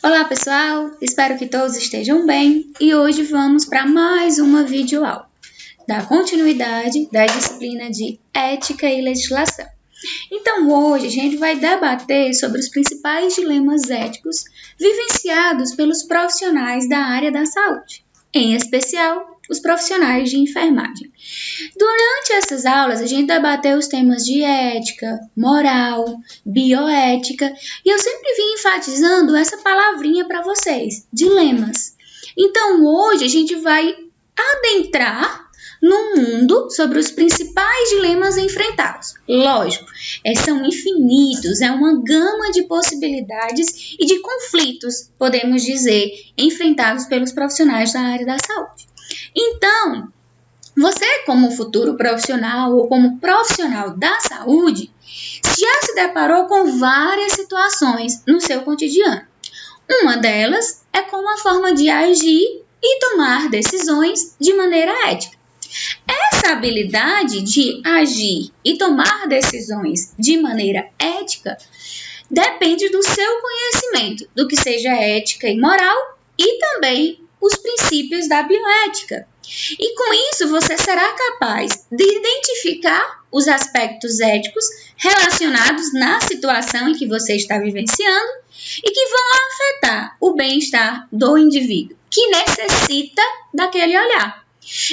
Olá pessoal, espero que todos estejam bem e hoje vamos para mais uma videoaula da continuidade da disciplina de Ética e Legislação. Então hoje a gente vai debater sobre os principais dilemas éticos vivenciados pelos profissionais da área da saúde, em especial os profissionais de enfermagem. Durante essas aulas, a gente debateu os temas de ética, moral, bioética, e eu sempre vim enfatizando essa palavrinha para vocês, dilemas. Então, hoje a gente vai adentrar no mundo sobre os principais dilemas enfrentados. Lógico, são infinitos, é uma gama de possibilidades e de conflitos, podemos dizer, enfrentados pelos profissionais da área da saúde. Então, você como futuro profissional ou como profissional da saúde, já se deparou com várias situações no seu cotidiano. Uma delas é com a forma de agir e tomar decisões de maneira ética. Essa habilidade de agir e tomar decisões de maneira ética depende do seu conhecimento do que seja ética e moral e também os princípios da bioética. E com isso você será capaz de identificar os aspectos éticos relacionados na situação em que você está vivenciando e que vão afetar o bem-estar do indivíduo, que necessita daquele olhar.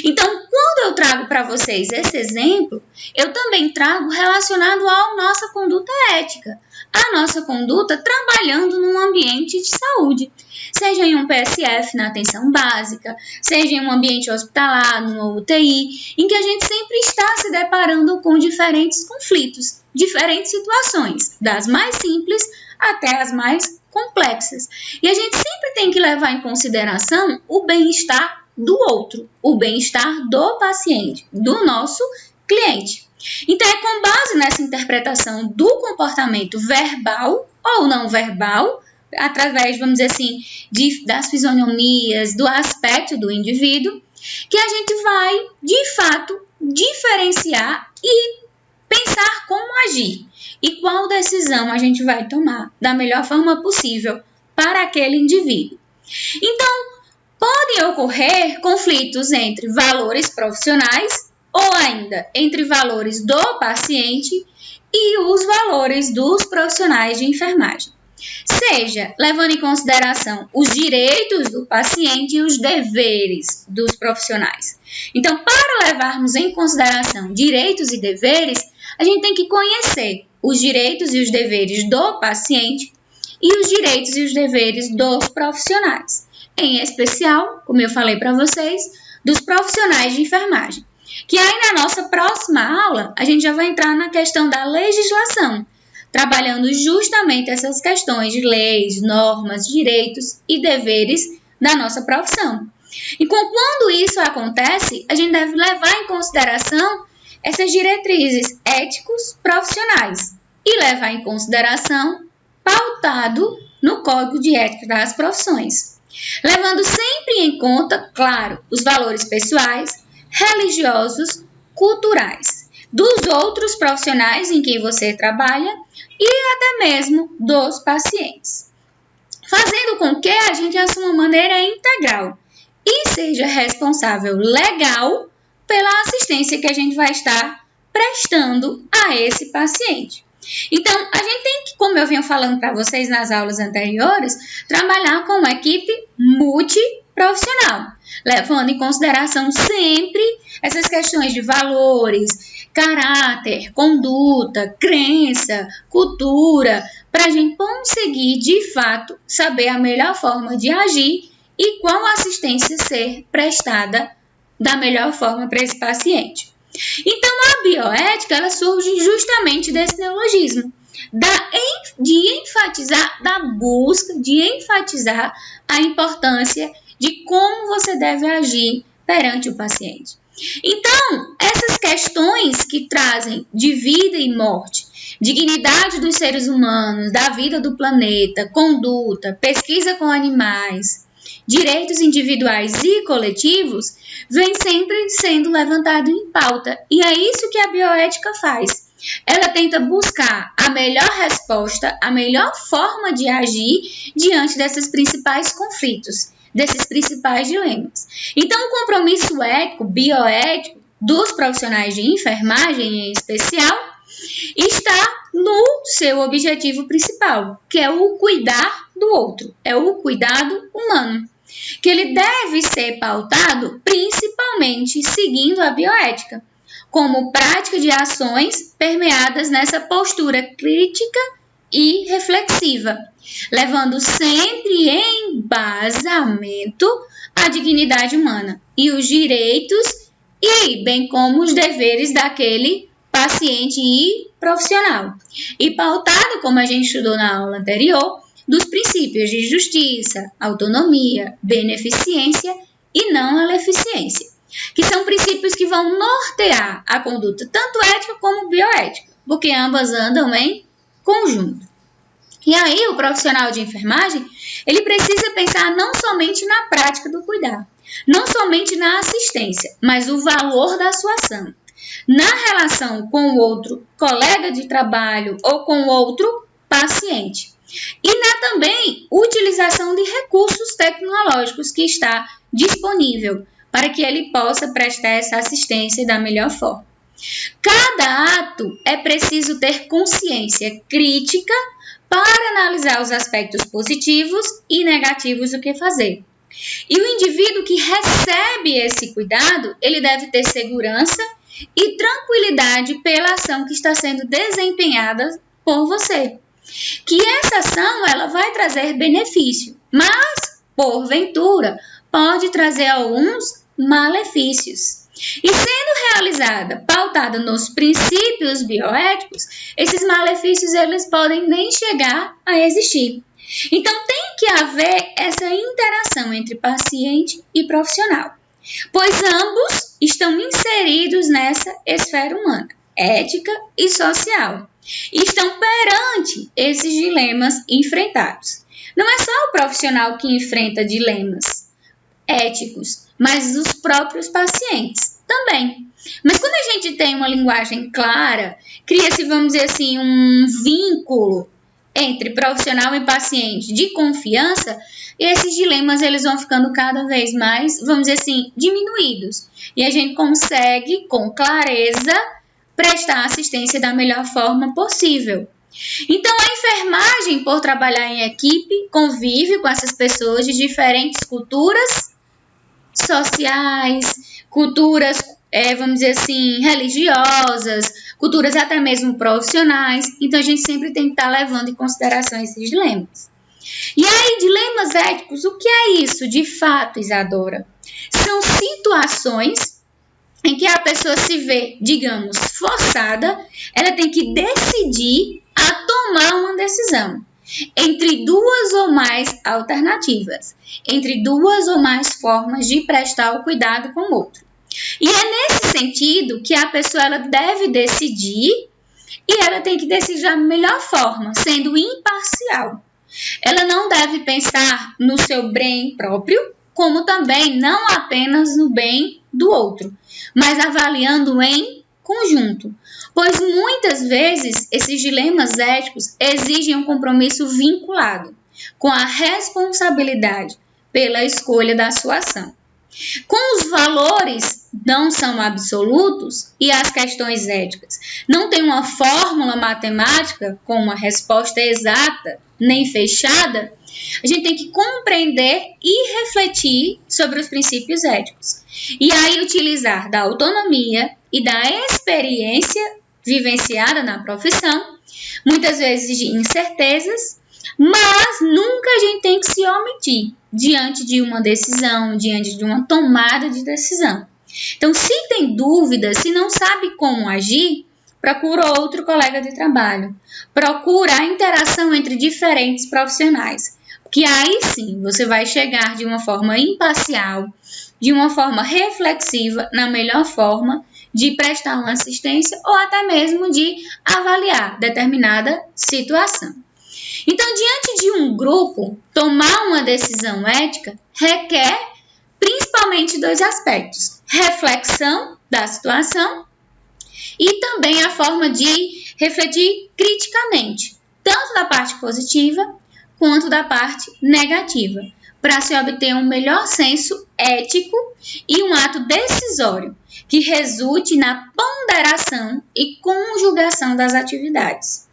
Então, quando eu trago para vocês esse exemplo, eu também trago relacionado à nossa conduta ética, a nossa conduta trabalhando num ambiente de saúde, seja em um PSF na atenção básica, seja em um ambiente hospitalar, numa UTI, em que a gente sempre está se deparando com diferentes conflitos, diferentes situações, das mais simples até as mais complexas. E a gente sempre tem que levar em consideração o bem-estar do outro, o bem-estar do paciente, do nosso cliente. Então, é com base nessa interpretação do comportamento verbal ou não verbal, através, vamos dizer assim, das fisionomias, do aspecto do indivíduo, que a gente vai, de fato, diferenciar e pensar como agir e qual decisão a gente vai tomar da melhor forma possível para aquele indivíduo. Então, podem ocorrer conflitos entre valores profissionais ou ainda entre valores do paciente e os valores dos profissionais de enfermagem. Seja levando em consideração os direitos do paciente e os deveres dos profissionais. Então, para levarmos em consideração direitos e deveres, a gente tem que conhecer os direitos e os deveres do paciente e os direitos e os deveres dos profissionais. Em especial, como eu falei para vocês, dos profissionais de enfermagem. Que aí na nossa próxima aula, a gente já vai entrar na questão da legislação, trabalhando justamente essas questões de leis, normas, direitos e deveres da nossa profissão. E quando isso acontece, a gente deve levar em consideração essas diretrizes éticos profissionais e levar em consideração pautado no Código de Ética das Profissões. Levando sempre em conta, claro, os valores pessoais, religiosos, culturais, dos outros profissionais em que você trabalha e até mesmo dos pacientes. Fazendo com que a gente assuma uma maneira integral e seja responsável legal pela assistência que a gente vai estar prestando a esse paciente. Então, a gente tem que, como eu vinha falando para vocês nas aulas anteriores, trabalhar com uma equipe multiprofissional, levando em consideração sempre essas questões de valores, caráter, conduta, crença, cultura, para a gente conseguir, de fato, saber a melhor forma de agir e qual assistência ser prestada da melhor forma para esse paciente. Então, a bioética ela surge justamente desse neologismo, de enfatizar, da busca, de enfatizar a importância de como você deve agir perante o paciente. Então, essas questões que trazem de vida e morte, dignidade dos seres humanos, da vida do planeta, conduta, pesquisa com animais, direitos individuais e coletivos, vem sempre sendo levantado em pauta. E é isso que a bioética faz. ela tenta buscar a melhor resposta, a melhor forma de agir diante desses principais conflitos, desses principais dilemas. Então, o compromisso ético, bioético, dos profissionais de enfermagem em especial, está no seu objetivo principal, que é o cuidar do outro, é o cuidado humano, que ele deve ser pautado principalmente seguindo a bioética, como prática de ações permeadas nessa postura crítica e reflexiva, levando sempre em embasamento a dignidade humana e os direitos e bem como os deveres daquele paciente e profissional. E pautado, como a gente estudou na aula anterior, dos princípios de justiça, autonomia, beneficência e não maleficência, que são princípios que vão nortear a conduta tanto ética como bioética, porque ambas andam em conjunto. E aí o profissional de enfermagem, ele precisa pensar não somente na prática do cuidar, não somente na assistência, mas o valor da sua ação, na relação com o outro colega de trabalho ou com o outro paciente. E na também utilização de recursos tecnológicos que está disponível para que ele possa prestar essa assistência da melhor forma. Cada ato é preciso ter consciência crítica para analisar os aspectos positivos e negativos do que fazer. E o indivíduo que recebe esse cuidado, ele deve ter segurança e tranquilidade pela ação que está sendo desempenhada por você. Que essa ação ela vai trazer benefício, mas, porventura, pode trazer alguns malefícios. E sendo realizada, pautada nos princípios bioéticos, esses malefícios eles podem nem chegar a existir. Então, tem que haver essa interação entre paciente e profissional, pois ambos estão inseridos nessa esfera humana, ética e social, e estão perante esses dilemas enfrentados. Não é só o profissional que enfrenta dilemas éticos, mas os próprios pacientes também. Mas quando a gente tem uma linguagem clara, cria-se, vamos dizer assim, um vínculo entre profissional e paciente de confiança, e esses dilemas eles vão ficando cada vez mais, vamos dizer assim, diminuídos. E a gente consegue, com clareza, prestar assistência da melhor forma possível. Então, a enfermagem, por trabalhar em equipe, convive com essas pessoas de diferentes culturas sociais, culturas, vamos dizer assim, religiosas, culturas até mesmo profissionais. Então, a gente sempre tem que estar levando em consideração esses dilemas. E aí, dilemas éticos, o que é isso de fato, Isadora? São situações em que a pessoa se vê, digamos, forçada, ela tem que decidir a tomar uma decisão entre duas ou mais alternativas, entre duas ou mais formas de prestar o cuidado com o outro. E é nesse sentido que a pessoa ela deve decidir e ela tem que decidir da melhor forma, sendo imparcial. Ela não deve pensar no seu bem próprio, como também não apenas no bem do outro, mas avaliando em conjunto, pois muitas vezes esses dilemas éticos exigem um compromisso vinculado com a responsabilidade pela escolha da sua ação. Com os valores não são absolutos e as questões éticas não têm uma fórmula matemática com uma resposta exata nem fechada, a gente tem que compreender e refletir sobre os princípios éticos. E aí utilizar da autonomia e da experiência vivenciada na profissão, muitas vezes de incertezas, mas nunca a gente tem que se omitir diante de uma decisão, diante de uma tomada de decisão. Então, se tem dúvida, se não sabe como agir, procura outro colega de trabalho. Procura a interação entre diferentes profissionais, que aí sim você vai chegar de uma forma imparcial, de uma forma reflexiva, na melhor forma de prestar uma assistência ou até mesmo de avaliar determinada situação. Então, diante de um grupo, tomar uma decisão ética requer principalmente dois aspectos: reflexão da situação e também a forma de refletir criticamente, tanto da parte positiva quanto da parte negativa, para se obter um melhor senso ético e um ato decisório que resulte na ponderação e conjugação das atividades.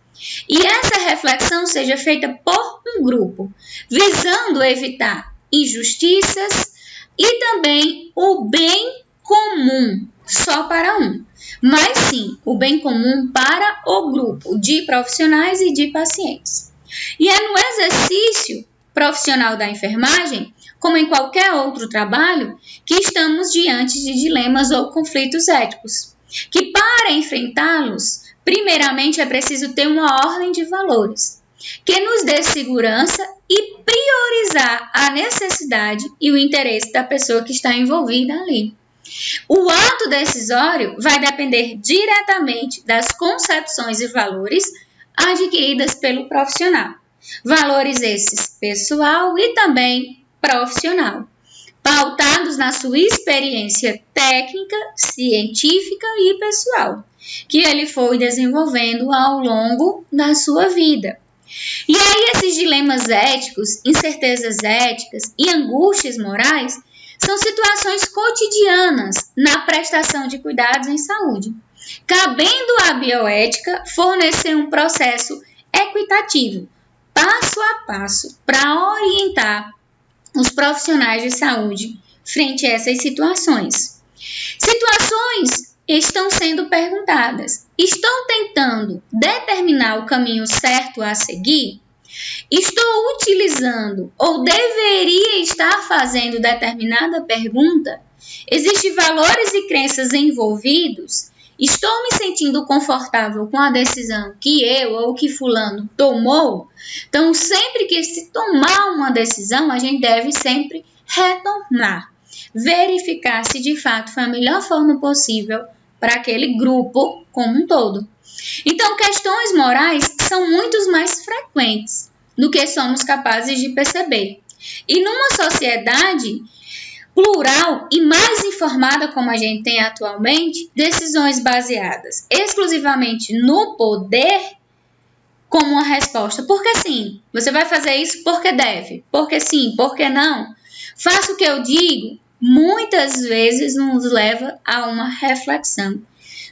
E essa reflexão seja feita por um grupo, visando evitar injustiças e também o bem comum só para um, mas sim o bem comum para o grupo de profissionais e de pacientes. E é no exercício profissional da enfermagem, como em qualquer outro trabalho, que estamos diante de dilemas ou conflitos éticos, que para enfrentá-los, primeiramente é preciso ter uma ordem de valores, que nos dê segurança e priorizar a necessidade e o interesse da pessoa que está envolvida ali. O ato decisório vai depender diretamente das concepções e valores adquiridas pelo profissional. Valores esses pessoal e também profissional, pautados na sua experiência técnica, científica e pessoal, que ele foi desenvolvendo ao longo da sua vida. E aí esses dilemas éticos, incertezas éticas e angústias morais são situações cotidianas na prestação de cuidados em saúde, cabendo à bioética fornecer um processo equitativo, passo a passo, para orientar os profissionais de saúde frente a essas situações. Situações estão sendo perguntadas. Estão tentando determinar o caminho certo a seguir? Estou utilizando ou deveria estar fazendo determinada pergunta? Existem valores e crenças envolvidos? Estou me sentindo confortável com a decisão que eu ou que fulano tomou? Então, sempre que se tomar uma decisão, a gente deve sempre retornar, verificar se de fato foi a melhor forma possível para aquele grupo como um todo. Então, questões morais são muito mais frequentes do que somos capazes de perceber. E numa sociedade plural e mais informada como a gente tem atualmente, decisões baseadas exclusivamente no poder como uma resposta. Porque sim, você vai fazer isso porque deve, porque sim, porque não. Faça o que eu digo, muitas vezes nos leva a uma reflexão.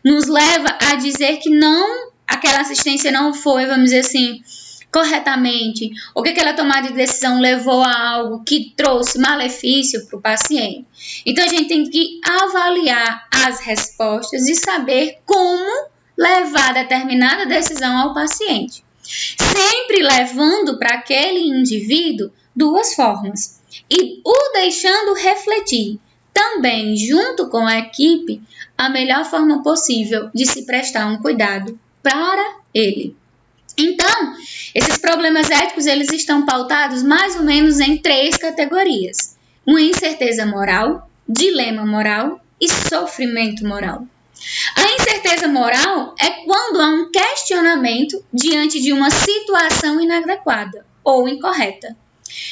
Nos leva a dizer que não, aquela assistência não foi, vamos dizer assim, corretamente, ou que aquela tomada de decisão levou a algo que trouxe malefício para o paciente. Então, a gente tem que avaliar as respostas e saber como levar determinada decisão ao paciente. Sempre levando para aquele indivíduo duas formas e o deixando refletir também, junto com a equipe, a melhor forma possível de se prestar um cuidado para ele. Então, esses problemas éticos, eles estão pautados mais ou menos em 3 categorias. Uma incerteza moral, dilema moral e sofrimento moral. A incerteza moral é quando há um questionamento diante de uma situação inadequada ou incorreta.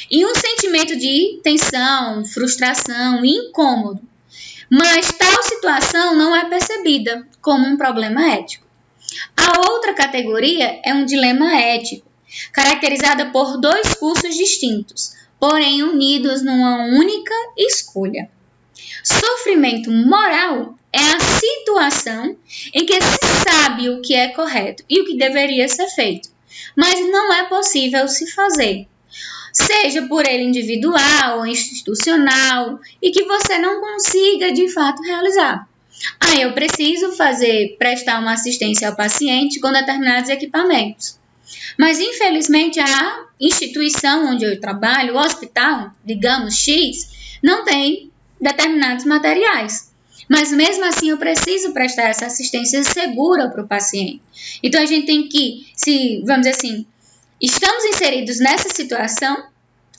E um sentimento de tensão, frustração e incômodo. Mas tal situação não é percebida como um problema ético. A outra categoria é um dilema ético, caracterizada por 2 cursos distintos, porém unidos numa única escolha. Sofrimento moral é a situação em que se sabe o que é correto e o que deveria ser feito, mas não é possível se fazer, seja por ele individual ou institucional, e que você não consiga de fato realizar. Eu preciso prestar uma assistência ao paciente com determinados equipamentos. Mas, infelizmente, a instituição onde eu trabalho, o hospital, digamos X, não tem determinados materiais. Mas, mesmo assim, eu preciso prestar essa assistência segura para o paciente. Então, a gente tem que, vamos dizer assim, estamos inseridos nessa situação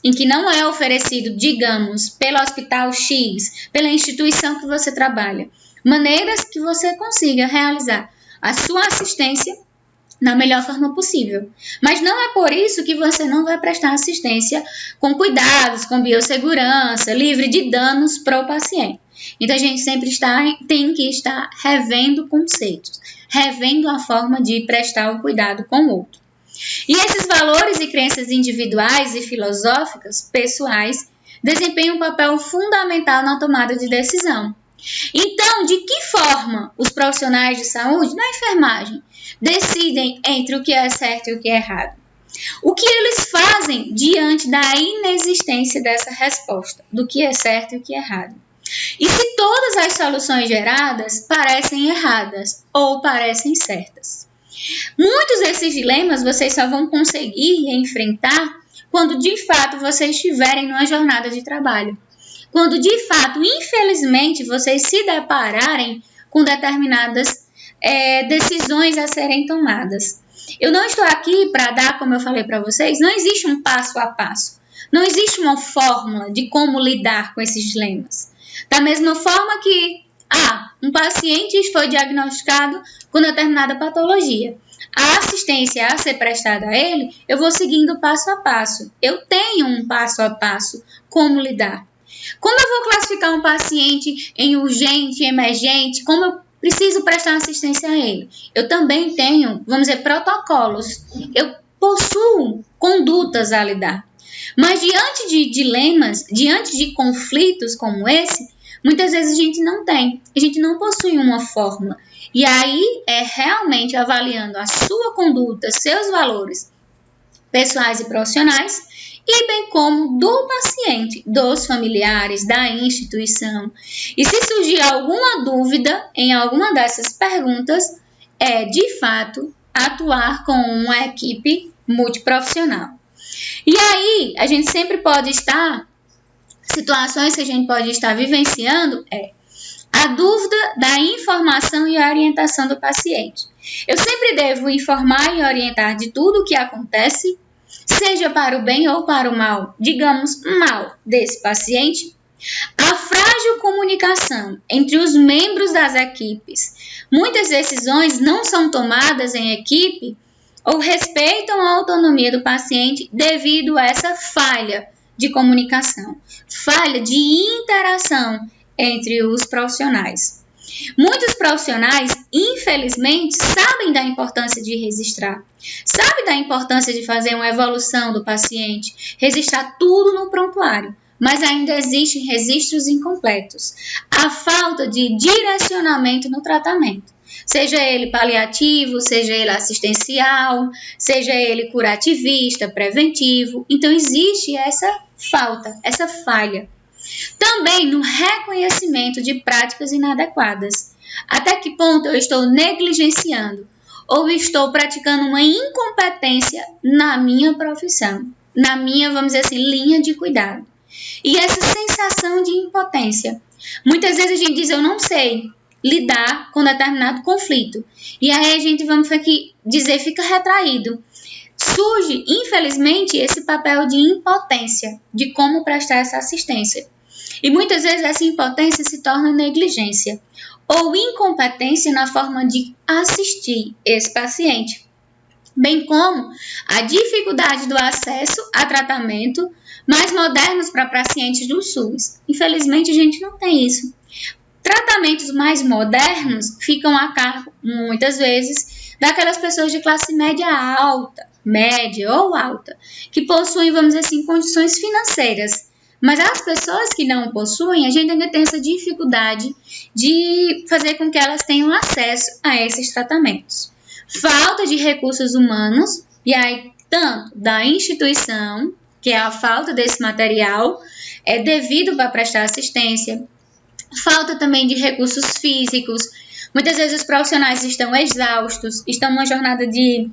em que não é oferecido, digamos, pelo hospital X, pela instituição que você trabalha, maneiras que você consiga realizar a sua assistência na melhor forma possível. Mas não é por isso que você não vai prestar assistência com cuidados, com biossegurança, livre de danos para o paciente. Então, a gente sempre tem que estar revendo conceitos, revendo a forma de prestar o cuidado com o outro. E esses valores e crenças individuais e filosóficas, pessoais, desempenham um papel fundamental na tomada de decisão. Então, de que forma os profissionais de saúde, na enfermagem, decidem entre o que é certo e o que é errado? O que eles fazem diante da inexistência dessa resposta, do que é certo e o que é errado? E se todas as soluções geradas parecem erradas ou parecem certas? Muitos desses dilemas vocês só vão conseguir enfrentar quando de fato vocês estiverem numa jornada de trabalho. Quando de fato, infelizmente, vocês se depararem com determinadas decisões a serem tomadas. Eu não estou aqui para dar, como eu falei para vocês, não existe um passo a passo. Não existe uma fórmula de como lidar com esses dilemas. Da mesma forma que um paciente foi diagnosticado com determinada patologia. A assistência a ser prestada a ele, eu vou seguindo passo a passo. Eu tenho um passo a passo como lidar. Como eu vou classificar um paciente em urgente, emergente? Como eu preciso prestar assistência a ele? Eu também tenho, vamos dizer, protocolos. Eu possuo condutas a lidar. Mas diante de dilemas, diante de conflitos como esse, muitas vezes a gente não tem. A gente não possui uma fórmula. E aí é realmente avaliando a sua conduta, seus valores pessoais e profissionais, e bem como do paciente, dos familiares, da instituição. E se surgir alguma dúvida em alguma dessas perguntas, é de fato atuar com uma equipe multiprofissional. E aí, a gente sempre pode estar, situações que a gente pode estar vivenciando a dúvida da informação e orientação do paciente. Eu sempre devo informar e orientar de tudo o que acontece, seja para o bem ou para o mal, digamos, mal desse paciente. A frágil comunicação entre os membros das equipes. Muitas decisões não são tomadas em equipe ou respeitam a autonomia do paciente devido a essa falha de comunicação, falha de interação entre os profissionais. Muitos profissionais, infelizmente, sabem da importância de registrar, sabem da importância de fazer uma evolução do paciente, registrar tudo no prontuário, mas ainda existem registros incompletos. A falta de direcionamento no tratamento, seja ele paliativo, seja ele assistencial, seja ele curativista, preventivo. Então, existe essa falta, essa falha. Também no reconhecimento de práticas inadequadas. Até que ponto eu estou negligenciando ou estou praticando uma incompetência na minha profissão, na minha, vamos dizer assim, linha de cuidado. E essa sensação de impotência. Muitas vezes a gente diz, eu não sei lidar com determinado conflito. E aí a gente, vamos dizer, fica retraído. Surge, infelizmente, esse papel de impotência, de como prestar essa assistência. E muitas vezes essa impotência se torna negligência ou incompetência na forma de assistir esse paciente, bem como a dificuldade do acesso a tratamento mais modernos para pacientes do SUS. Infelizmente, a gente não tem isso. Tratamentos mais modernos ficam a cargo, muitas vezes, daquelas pessoas de classe média alta, média ou alta, que possuem, vamos dizer assim, condições financeiras. Mas as pessoas que não possuem, a gente ainda tem essa dificuldade de fazer com que elas tenham acesso a esses tratamentos. Falta de recursos humanos, e aí tanto da instituição, que é a falta desse material, devido para prestar assistência. Falta também de recursos físicos. Muitas vezes os profissionais estão exaustos, estão numa jornada de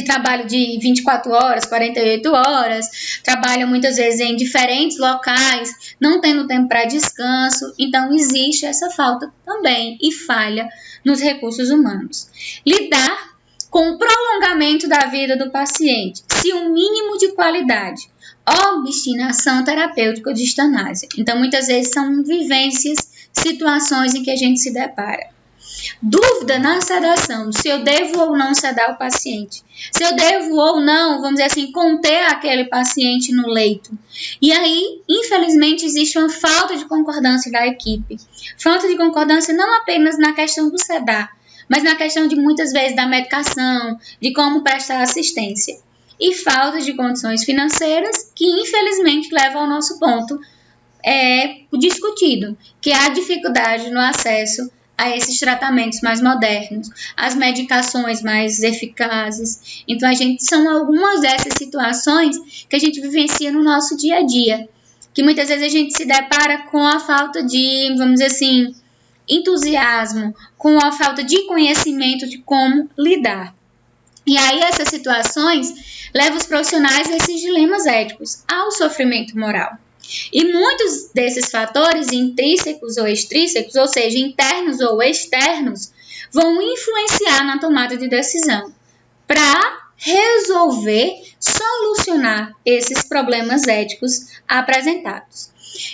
trabalho de 24 horas, 48 horas, trabalham muitas vezes em diferentes locais, não tendo tempo para descanso, então existe essa falta também e falha nos recursos humanos. Lidar com o prolongamento da vida do paciente, se um mínimo de qualidade, obstinação terapêutica de eutanásia. Então, muitas vezes são vivências, situações em que a gente se depara. Dúvida na sedação, se eu devo ou não sedar o paciente, se eu devo ou não, vamos dizer assim, conter aquele paciente no leito. E aí, infelizmente, existe uma falta de concordância da equipe. Falta de concordância não apenas na questão do sedar, mas na questão de muitas vezes da medicação, de como prestar assistência. E falta de condições financeiras que, infelizmente, leva ao nosso ponto discutido, que é a dificuldade no acesso a esses tratamentos mais modernos, as medicações mais eficazes. Então, são algumas dessas situações que a gente vivencia no nosso dia a dia, que muitas vezes a gente se depara com a falta de, vamos dizer assim, entusiasmo, com a falta de conhecimento de como lidar. E aí essas situações levam os profissionais a esses dilemas éticos, ao sofrimento moral. E muitos desses fatores intrínsecos ou extrínsecos, ou seja, internos ou externos, vão influenciar na tomada de decisão para resolver, solucionar esses problemas éticos apresentados.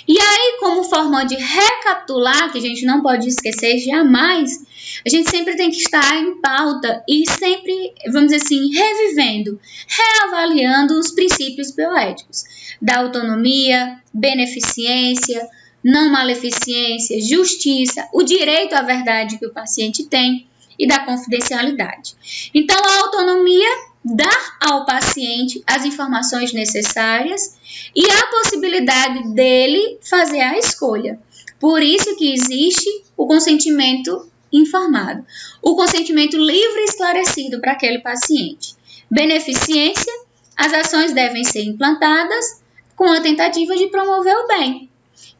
E aí, como forma de recapitular, que a gente não pode esquecer jamais, a gente sempre tem que estar em pauta e sempre, vamos dizer assim, revivendo, reavaliando os princípios bioéticos da autonomia, beneficência, não maleficência, justiça, o direito à verdade que o paciente tem e da confidencialidade. Então, a autonomia dá ao paciente as informações necessárias e a possibilidade dele fazer a escolha. Por isso que existe o consentimento informado, o consentimento livre e esclarecido para aquele paciente. Beneficência, as ações devem ser implantadas com a tentativa de promover o bem.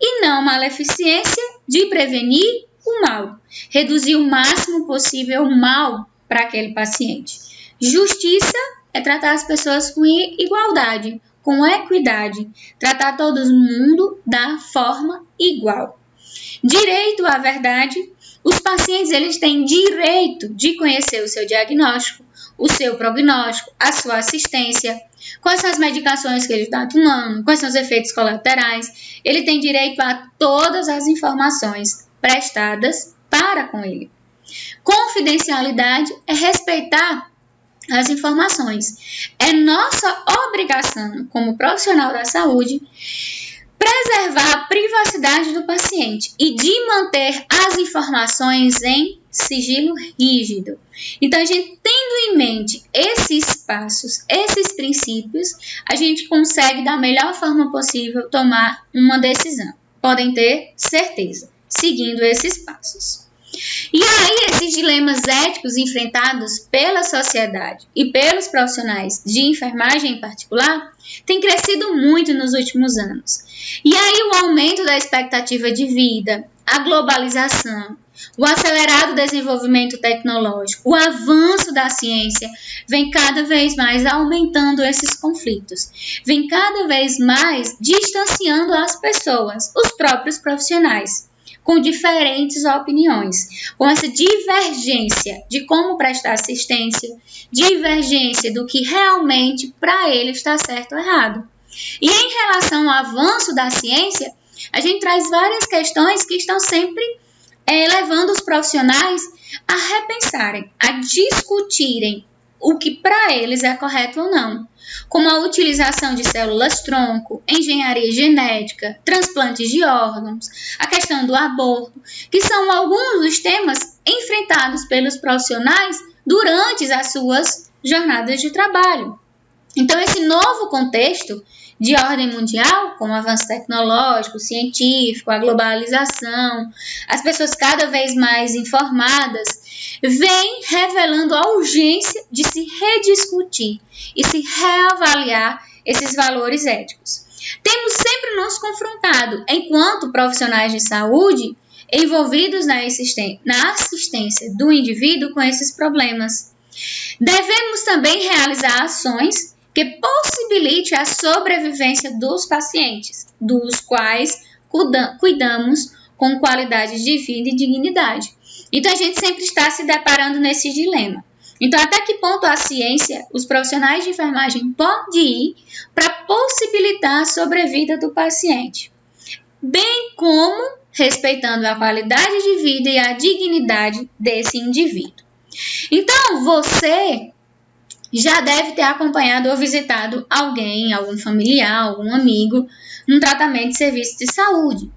E não maleficência, de prevenir o mal, reduzir o máximo possível o mal para aquele paciente. Justiça é tratar as pessoas com igualdade, com equidade, tratar todo mundo da forma igual. Direito à verdade, os pacientes eles têm direito de conhecer o seu diagnóstico, o seu prognóstico, a sua assistência, quais são as medicações que ele está tomando, quais são os efeitos colaterais. Ele tem direito a todas as informações prestadas para com ele. Confidencialidade é respeitar as informações. É nossa obrigação, como profissional da saúde, preservar a privacidade do paciente e de manter as informações em sigilo rígido. Então, a gente tendo em mente esses passos, esses princípios, a gente consegue, da melhor forma possível, tomar uma decisão. Podem ter certeza, seguindo esses passos. E aí, esses dilemas éticos enfrentados pela sociedade e pelos profissionais de enfermagem em particular têm crescido muito nos últimos anos. E aí, o aumento da expectativa de vida, a globalização, o acelerado desenvolvimento tecnológico, o avanço da ciência vem cada vez mais aumentando esses conflitos, vem cada vez mais distanciando as pessoas, os próprios profissionais, com diferentes opiniões, com essa divergência de como prestar assistência, divergência do que realmente para ele está certo ou errado. E em relação ao avanço da ciência, a gente traz várias questões que estão sempre levando os profissionais a repensarem, a discutirem o que para eles é correto ou não, como a utilização de células-tronco, engenharia genética, transplantes de órgãos, a questão do aborto, que são alguns dos temas enfrentados pelos profissionais durante as suas jornadas de trabalho. Então, esse novo contexto de ordem mundial, com o avanço tecnológico, científico, a globalização, as pessoas cada vez mais informadas, vem revelando a urgência de se rediscutir e se reavaliar esses valores éticos. Temos sempre nos confrontado, enquanto profissionais de saúde, envolvidos na assistência do indivíduo com esses problemas. Devemos também realizar ações que possibilite a sobrevivência dos pacientes, dos quais cuidamos com qualidade de vida e dignidade. Então, a gente sempre está se deparando nesse dilema. Então, até que ponto a ciência, os profissionais de enfermagem podem ir para possibilitar a sobrevida do paciente? Bem como respeitando a qualidade de vida e a dignidade desse indivíduo. Então, você já deve ter acompanhado ou visitado alguém, algum familiar, algum amigo, num tratamento de serviço de saúde.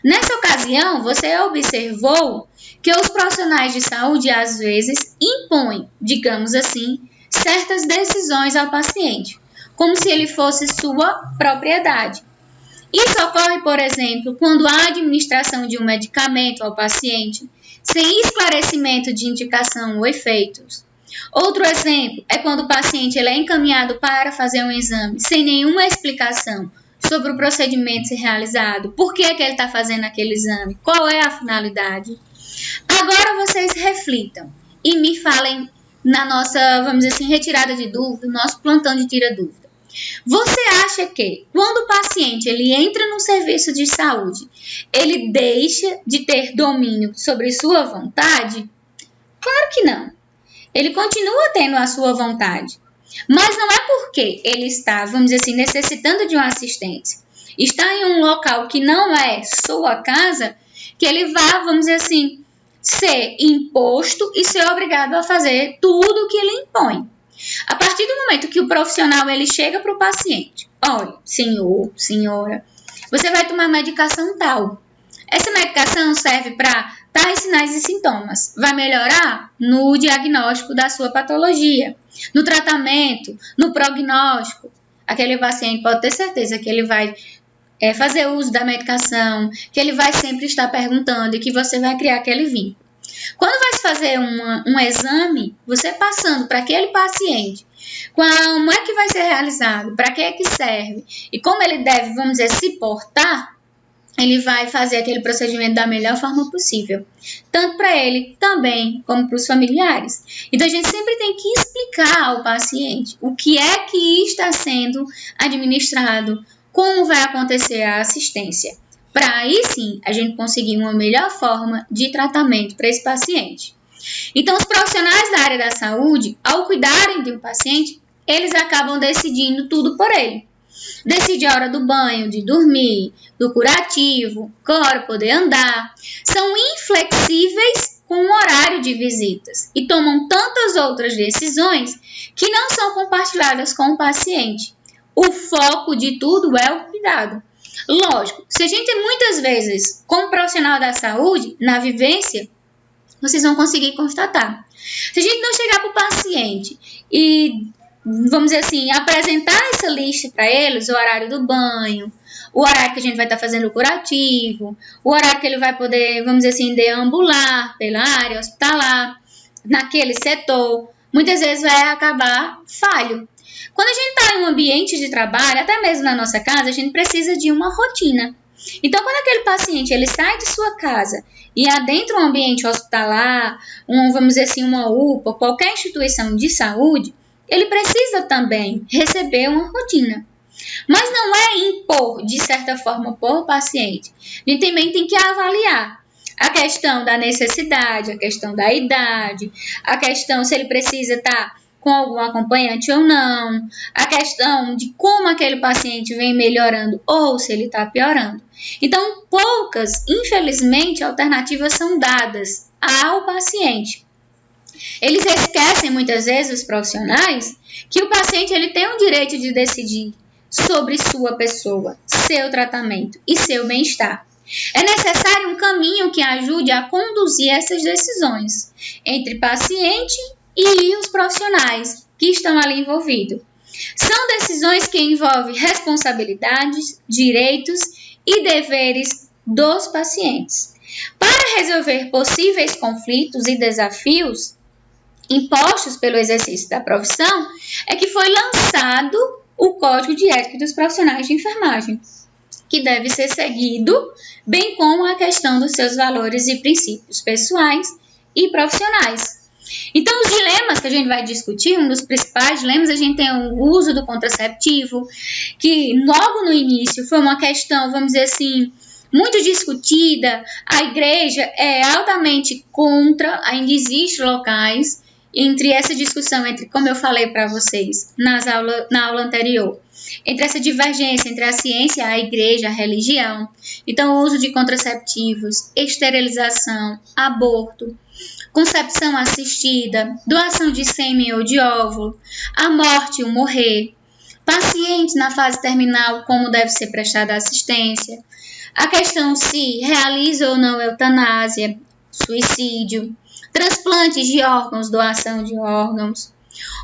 Nessa ocasião, você observou que os profissionais de saúde, às vezes, impõem, digamos assim, certas decisões ao paciente, como se ele fosse sua propriedade. Isso ocorre, por exemplo, quando há administração de um medicamento ao paciente, sem esclarecimento de indicação ou efeitos. Outro exemplo é quando o paciente é encaminhado para fazer um exame sem nenhuma explicação sobre o procedimento ser realizado, por que é que ele está fazendo aquele exame, qual é a finalidade. Agora vocês reflitam e me falem na nossa, vamos dizer assim, retirada de dúvida, nosso plantão de tira dúvida. Você acha que quando o paciente ele entra no serviço de saúde, ele deixa de ter domínio sobre sua vontade? Claro que não. Ele continua tendo a sua vontade. Mas não é porque ele está, vamos dizer assim, necessitando de uma assistência, está em um local que não é sua casa, que ele vá, vamos dizer assim, ser imposto e ser obrigado a fazer tudo o que ele impõe. A partir do momento que o profissional ele chega para o paciente, olha, senhor, senhora, você vai tomar medicação tal. Essa medicação serve para tais sinais e sintomas. Vai melhorar no diagnóstico da sua patologia, no tratamento, no prognóstico. Aquele paciente pode ter certeza que ele vai fazer uso da medicação, que ele vai sempre estar perguntando e que você vai criar aquele vínculo. Quando vai se fazer um exame, você passando para aquele paciente, como é que vai ser realizado, para que é que serve e como ele deve, vamos dizer, se portar, ele vai fazer aquele procedimento da melhor forma possível, tanto para ele também como para os familiares. Então a gente sempre tem que explicar ao paciente o que é que está sendo administrado, como vai acontecer a assistência, para aí sim a gente conseguir uma melhor forma de tratamento para esse paciente. Então os profissionais da área da saúde, ao cuidarem de um paciente, eles acabam decidindo tudo por ele. Decide a hora do banho, de dormir, do curativo, qual hora poder andar. São inflexíveis com o horário de visitas e tomam tantas outras decisões que não são compartilhadas com o paciente. O foco de tudo é o cuidado. Lógico, se a gente muitas vezes, como profissional da saúde, na vivência, vocês vão conseguir constatar. Se a gente não chegar para o paciente e, vamos dizer assim, apresentar essa lista para eles, o horário do banho, o horário que a gente vai estar fazendo o curativo, o horário que ele vai poder, vamos dizer assim, deambular pela área hospitalar, naquele setor, muitas vezes vai acabar falho. Quando a gente está em um ambiente de trabalho, até mesmo na nossa casa, a gente precisa de uma rotina. Então, quando aquele paciente ele sai de sua casa e adentra um ambiente hospitalar, vamos dizer assim, uma UPA, qualquer instituição de saúde, ele precisa também receber uma rotina. Mas não é impor, de certa forma, por paciente. A gente também tem que avaliar a questão da necessidade, a questão da idade, a questão se ele precisa estar com algum acompanhante ou não, a questão de como aquele paciente vem melhorando ou se ele está piorando. Então, poucas, infelizmente, alternativas são dadas ao paciente. Eles esquecem, muitas vezes, os profissionais, que o paciente ele tem o direito de decidir sobre sua pessoa, seu tratamento e seu bem-estar. É necessário um caminho que ajude a conduzir essas decisões entre paciente e os profissionais que estão ali envolvidos. São decisões que envolvem responsabilidades, direitos e deveres dos pacientes. Para resolver possíveis conflitos e desafios impostos pelo exercício da profissão, é que foi lançado o Código de Ética dos Profissionais de Enfermagem, que deve ser seguido, bem como a questão dos seus valores e princípios pessoais e profissionais. Então, os dilemas que a gente vai discutir, um dos principais dilemas, a gente tem o uso do contraceptivo, que logo no início foi uma questão, vamos dizer assim, muito discutida. A igreja é altamente contra, ainda existem locais entre essa discussão, como eu falei para vocês na aula anterior, entre essa divergência entre a ciência, a igreja, a religião. Então, o uso de contraceptivos, esterilização, aborto, concepção assistida, doação de sêmen ou de óvulo, a morte, o morrer, paciente na fase terminal, como deve ser prestada assistência, a questão se realiza ou não eutanásia, suicídio, transplantes de órgãos, doação de órgãos,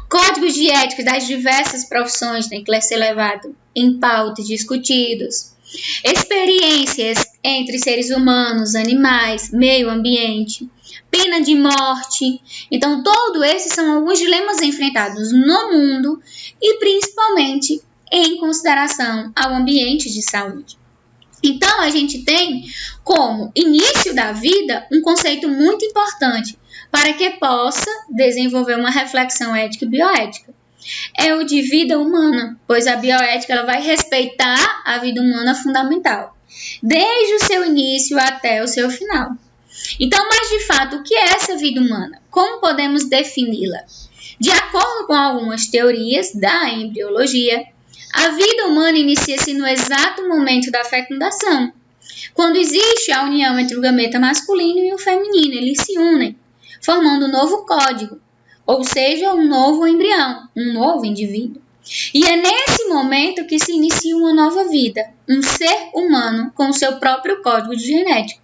códigos de ética das diversas profissões têm que ser levado em pauta e discutidos, experiências entre seres humanos, animais, meio ambiente, pena de morte. Então, todos esses são alguns dilemas enfrentados no mundo e principalmente em consideração ao ambiente de saúde. Então, a gente tem como início da vida um conceito muito importante para que possa desenvolver uma reflexão ética e bioética. É o de vida humana, pois a bioética ela vai respeitar a vida humana fundamental, desde o seu início até o seu final. Então, mas de fato, o que é essa vida humana? Como podemos defini-la? De acordo com algumas teorias da embriologia, a vida humana inicia-se no exato momento da fecundação, quando existe a união entre o gameta masculino e o feminino. Eles se unem, formando um novo código, ou seja, um novo embrião, um novo indivíduo. E é nesse momento que se inicia uma nova vida, um ser humano com o seu próprio código genético.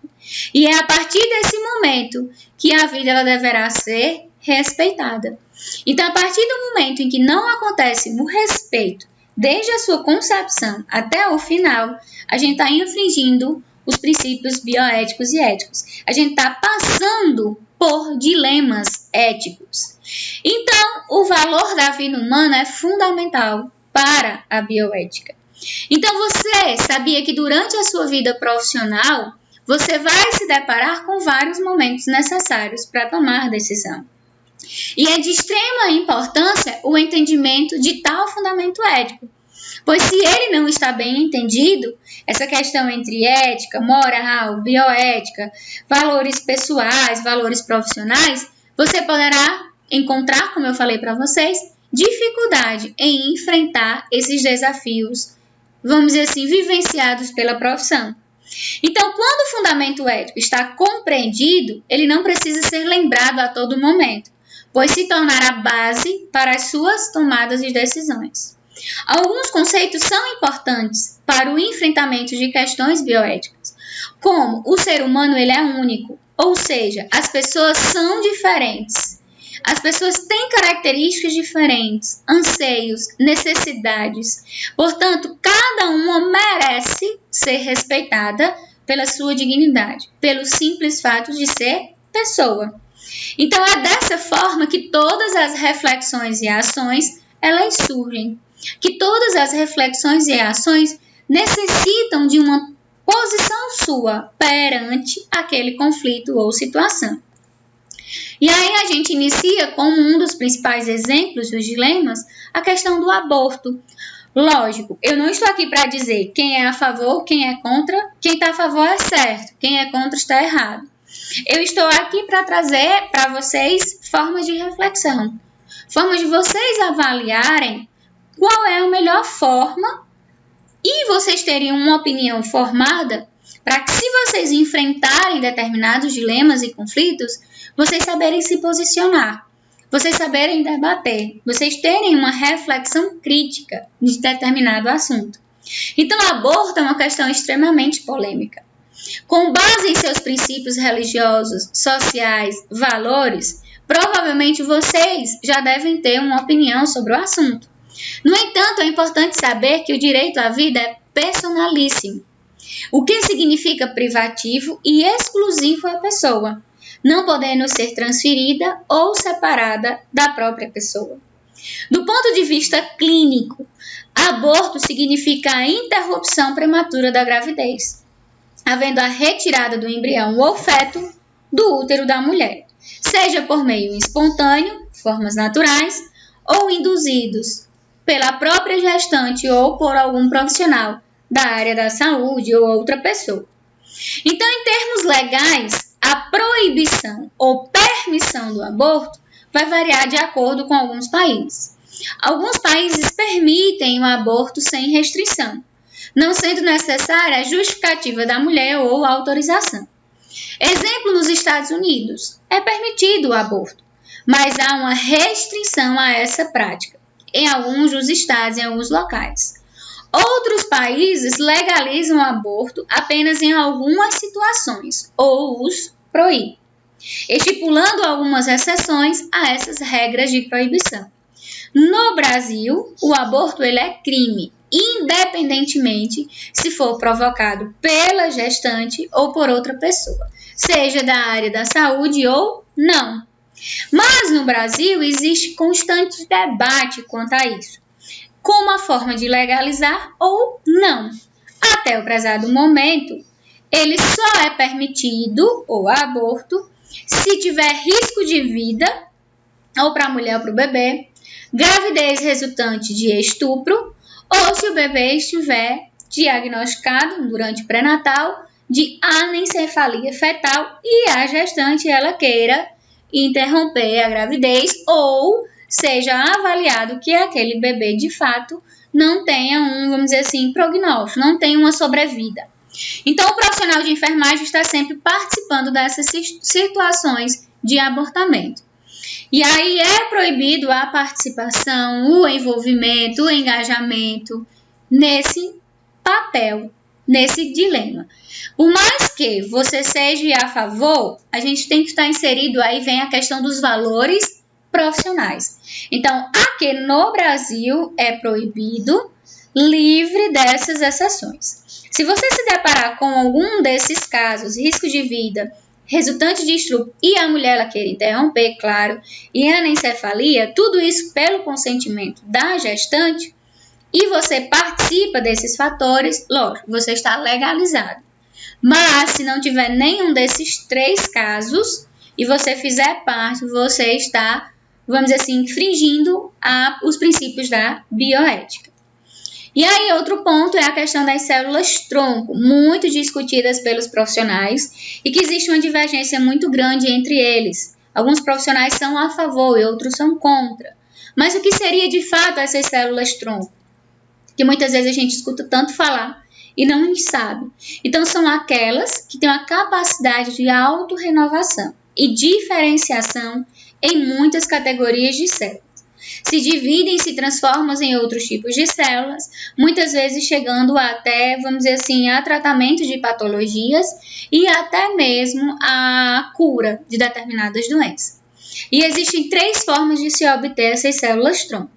E é a partir desse momento que a vida ela deverá ser respeitada. Então, a partir do momento em que não acontece o respeito, desde a sua concepção até o final, a gente está infringindo os princípios bioéticos e éticos. A gente está passando por dilemas éticos. Então, o valor da vida humana é fundamental para a bioética. Então, você sabia que durante a sua vida profissional, você vai se deparar com vários momentos necessários para tomar decisão. E é de extrema importância o entendimento de tal fundamento ético, pois se ele não está bem entendido, essa questão entre ética, moral, bioética, valores pessoais, valores profissionais, você poderá encontrar, como eu falei para vocês, dificuldade em enfrentar esses desafios, vamos dizer assim, vivenciados pela profissão. Então, quando o fundamento ético está compreendido, ele não precisa ser lembrado a todo momento, pois se tornará a base para as suas tomadas de decisões. Alguns conceitos são importantes para o enfrentamento de questões bioéticas, como o ser humano ele é único, ou seja, as pessoas são diferentes. As pessoas têm características diferentes, anseios, necessidades. Portanto, cada uma merece ser respeitada pela sua dignidade, pelo simples fato de ser pessoa. Então, é dessa forma que todas as reflexões e ações, elas surgem. Que todas as reflexões e ações necessitam de uma posição sua perante aquele conflito ou situação. E aí a gente inicia com um dos principais exemplos dos dilemas, a questão do aborto. Lógico, eu não estou aqui para dizer quem é a favor, quem é contra, quem está a favor é certo, quem é contra está errado. Eu estou aqui para trazer para vocês formas de reflexão, formas de vocês avaliarem qual é a melhor forma e vocês terem uma opinião formada para que, se vocês enfrentarem determinados dilemas e conflitos, vocês saberem se posicionar, vocês saberem debater, vocês terem uma reflexão crítica de determinado assunto. Então, o aborto é uma questão extremamente polêmica. Com base em seus princípios religiosos, sociais, valores, provavelmente vocês já devem ter uma opinião sobre o assunto. No entanto, é importante saber que o direito à vida é personalíssimo, o que significa privativo e exclusivo à pessoa, não podendo ser transferida ou separada da própria pessoa. Do ponto de vista clínico, aborto significa a interrupção prematura da gravidez, havendo a retirada do embrião ou feto do útero da mulher, seja por meio espontâneo, formas naturais, ou induzidos pela própria gestante ou por algum profissional da área da saúde ou outra pessoa. Então, em termos legais, a proibição ou permissão do aborto vai variar de acordo com alguns países. Alguns países permitem o aborto sem restrição, não sendo necessária a justificativa da mulher ou a autorização. Exemplo, nos Estados Unidos, é permitido o aborto, mas há uma restrição a essa prática, em alguns dos estados, em alguns locais. Outros países legalizam o aborto apenas em algumas situações, ou os proíbem, estipulando algumas exceções a essas regras de proibição. No Brasil, o aborto ele é crime, independentemente se for provocado pela gestante ou por outra pessoa, seja da área da saúde ou não. Mas no Brasil existe constante debate quanto a isso, como a forma de legalizar ou não. Até o prezado momento, ele só é permitido, o aborto, se tiver risco de vida, ou para a mulher ou para o bebê, gravidez resultante de estupro, ou se o bebê estiver diagnosticado durante o pré-natal de anencefalia fetal e a gestante ela queira interromper a gravidez ou seja avaliado que aquele bebê de fato não tenha vamos dizer assim, prognóstico, não tenha uma sobrevida. Então, o profissional de enfermagem está sempre participando dessas situações de abortamento. E aí é proibido a participação, o envolvimento, o engajamento nesse papel, nesse dilema. Por mais que você seja a favor, a gente tem que estar inserido, aí vem a questão dos valores profissionais. Então, aqui no Brasil é proibido, livre dessas exceções. Se você se deparar com algum desses casos, risco de vida, resultante de estupro e a mulher ela querer interromper, claro, e anencefalia, tudo isso pelo consentimento da gestante, e você participa desses fatores, lógico, você está legalizado. Mas, se não tiver nenhum desses 3 casos, e você fizer parte, você está, vamos dizer assim, infringindo os princípios da bioética. E aí, outro ponto é a questão das células-tronco, muito discutidas pelos profissionais, e que existe uma divergência muito grande entre eles. Alguns profissionais são a favor e outros são contra. Mas o que seria de fato essas células-tronco? Que muitas vezes a gente escuta tanto falar e não sabe. Então, são aquelas que têm a capacidade de autorrenovação e diferenciação em muitas categorias de células. Se dividem e se transformam em outros tipos de células, muitas vezes chegando até, vamos dizer assim, a tratamento de patologias e até mesmo a cura de determinadas doenças. E existem 3 formas de se obter essas células-tronco.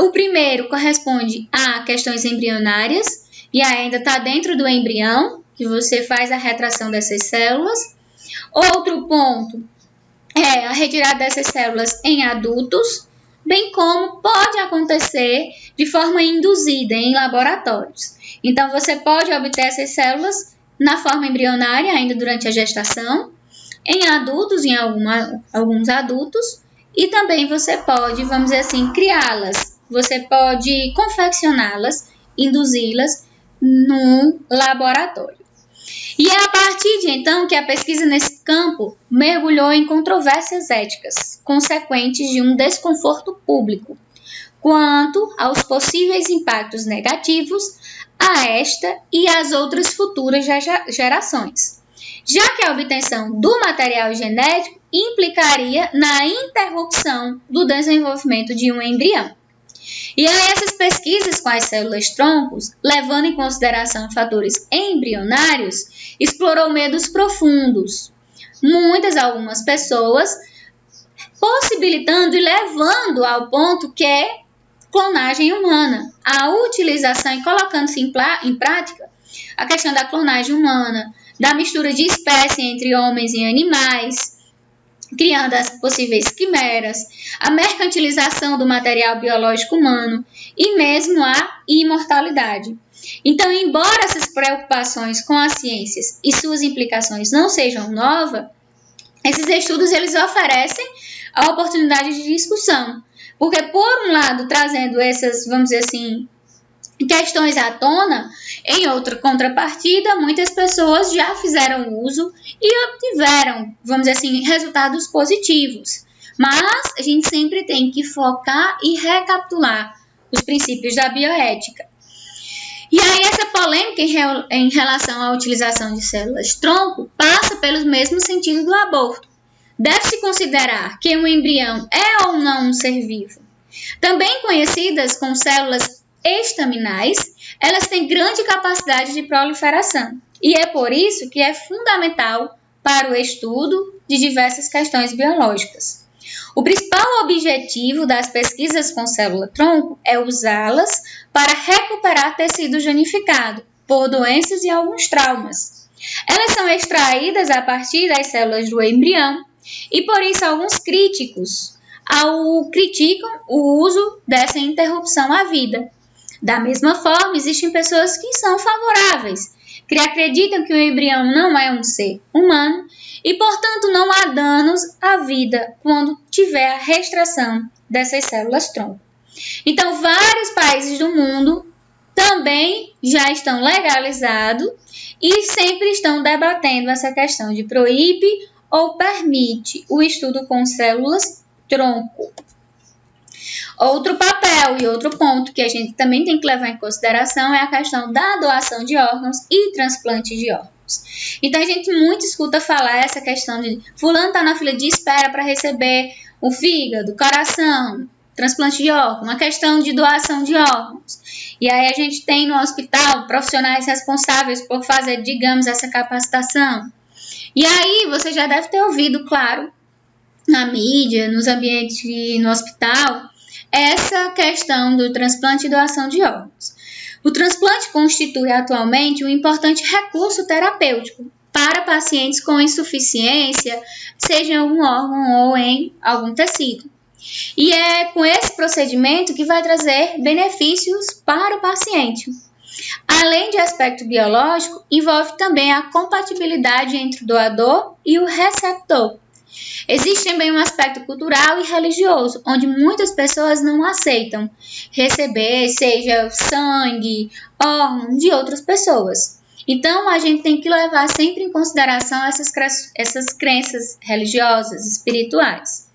O primeiro corresponde a questões embrionárias, e ainda está dentro do embrião, que você faz a retração dessas células. Outro ponto é a retirada dessas células em adultos, bem como pode acontecer de forma induzida em laboratórios. Então, você pode obter essas células na forma embrionária, ainda durante a gestação, em adultos, em alguns adultos, e também você pode, vamos dizer assim, criá-las. Você pode confeccioná-las, induzi-las no laboratório. E é a partir de então que a pesquisa nesse campo mergulhou em controvérsias éticas, consequentes de um desconforto público, quanto aos possíveis impactos negativos a esta e às outras futuras gerações, já que a obtenção do material genético implicaria na interrupção do desenvolvimento de um embrião. E aí essas pesquisas com as células-troncos, levando em consideração fatores embrionários, explorou medos profundos. Algumas pessoas, possibilitando e levando ao ponto que é clonagem humana. A utilização e colocando-se em prática a questão da clonagem humana, da mistura de espécies entre homens e animais, criando as possíveis quimeras, a mercantilização do material biológico humano e mesmo a imortalidade. Então, embora essas preocupações com as ciências e suas implicações não sejam novas, esses estudos eles oferecem a oportunidade de discussão, porque por um lado trazendo essas, vamos dizer assim, questões à tona, em outra contrapartida, muitas pessoas já fizeram uso e obtiveram, vamos dizer assim, resultados positivos. Mas a gente sempre tem que focar e recapitular os princípios da bioética. E aí essa polêmica em relação à utilização de células-tronco passa pelos mesmos sentidos do aborto. Deve-se considerar que um embrião é ou não um ser vivo. Também conhecidas como células estaminais, elas têm grande capacidade de proliferação. E é por isso que é fundamental para o estudo de diversas questões biológicas. O principal objetivo das pesquisas com célula-tronco é usá-las para recuperar tecido genificado por doenças e alguns traumas. Elas são extraídas a partir das células do embrião e por isso alguns críticos criticam o uso dessa interrupção à vida. Da mesma forma, existem pessoas que são favoráveis, que acreditam que o embrião não é um ser humano e, portanto, não há danos à vida quando tiver a restrição dessas células-tronco. Então, vários países do mundo também já estão legalizados e sempre estão debatendo essa questão de proíbe ou permite o estudo com células-tronco. Outro papel e outro ponto que a gente também tem que levar em consideração é a questão da doação de órgãos e transplante de órgãos. Então, a gente muito escuta falar essa questão de fulano está na fila de espera para receber o fígado, coração, transplante de órgãos, uma questão de doação de órgãos. E aí a gente tem no hospital profissionais responsáveis por fazer, digamos, essa capacitação. E aí você já deve ter ouvido, claro, na mídia, nos ambientes no hospital, essa questão do transplante e doação de órgãos. O transplante constitui atualmente um importante recurso terapêutico para pacientes com insuficiência, seja em um órgão ou em algum tecido. E é com esse procedimento que vai trazer benefícios para o paciente. Além de aspecto biológico, envolve também a compatibilidade entre o doador e o receptor. Existe também um aspecto cultural e religioso, onde muitas pessoas não aceitam receber, seja sangue, órgão de outras pessoas. Então, a gente tem que levar sempre em consideração essas crenças religiosas, espirituais.